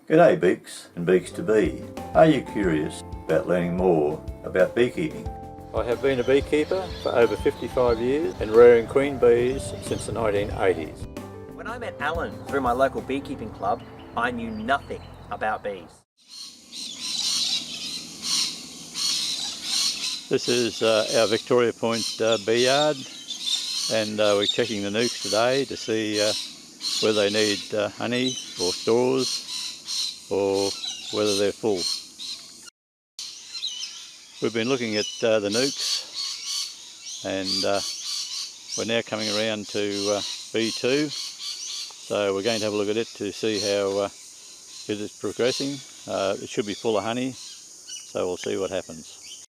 G'day Beaks and Beaks to Bee. Are you curious about learning more about beekeeping? I have been a beekeeper for over 55 years and rearing queen bees since the 1980s. When I met Alan through my local beekeeping club, I knew nothing about bees. This is our Victoria Point bee yard, and we're checking the nukes today to see whether they need honey or stores or whether they're full. We've been looking at the nukes, and we're now coming around to B2, so we're going to have a look at it to see how it is progressing. It should be full of honey, so we'll see what happens.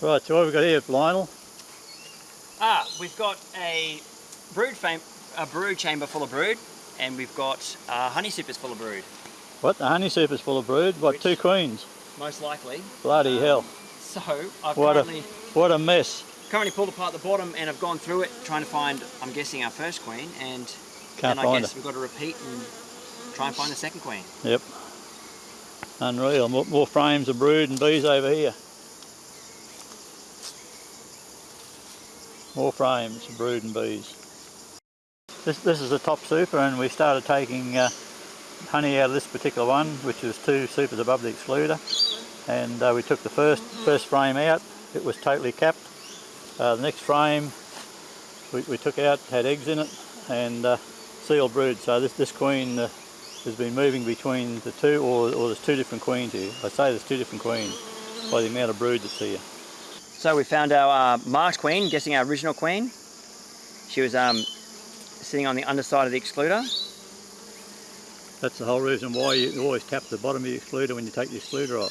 Right, so what have we got here, Lionel? We've got a brood chamber full of brood, and we've got honey supers full of brood. What? The honey super's full of brood? What, 2 queens? Most likely. Bloody hell. So I've what a mess. Currently pulled apart the bottom, and I've gone through it trying to find, I'm guessing, our first queen, and Can't then I find guess her. we've got to repeat and try and find the second queen. Yep. Unreal. More frames of brood and bees over here. More frames of brood and bees. This is the top super, and we started taking honey out of this particular one, which was 2 supers above the excluder, and we took the first frame out. It was totally capped. The next frame we took out had eggs in it and sealed brood. So this queen has been moving between the two, or there's 2 different queens here. I say there's 2 different queens by the amount of brood that's here. So we found our marked queen, guessing our original queen. She was sitting on the underside of the excluder. That's the whole reason why you always tap the bottom of the excluder when you take the excluder off,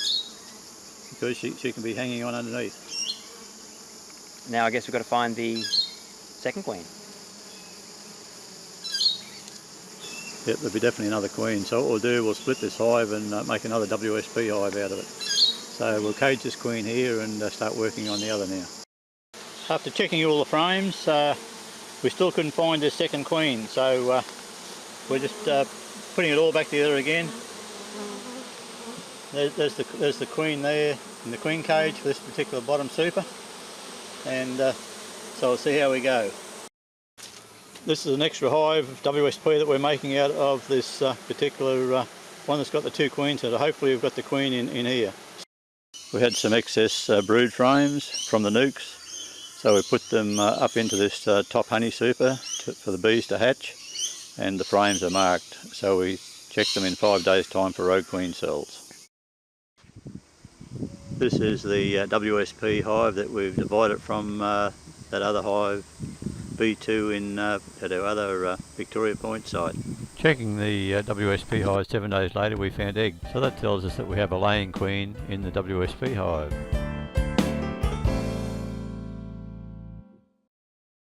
because she can be hanging on underneath. Now I guess we've got to find the second queen. Yep, there'll be definitely another queen. So what we'll do, we'll split this hive and make another WSP hive out of it. So we'll cage this queen here and start working on the other now. After checking all the frames, we still couldn't find this second queen, so we're just putting it all back together again. There's the queen there in the queen cage for this particular bottom super, and so we'll see how we go. This is an extra hive WSP that we're making out of this particular one that's got the 2 queens in it. Hopefully we've got the queen in here. We had some excess brood frames from the nukes, so we put them up into this top honey super for the bees to hatch, and the frames are marked, so we check them in 5 days time for rogue queen cells. This is the WSP hive that we've divided from that other hive B2 at our other Victoria Point site. Checking the WSP hive 7 days later, we found eggs, so that tells us that we have a laying queen in the WSP hive.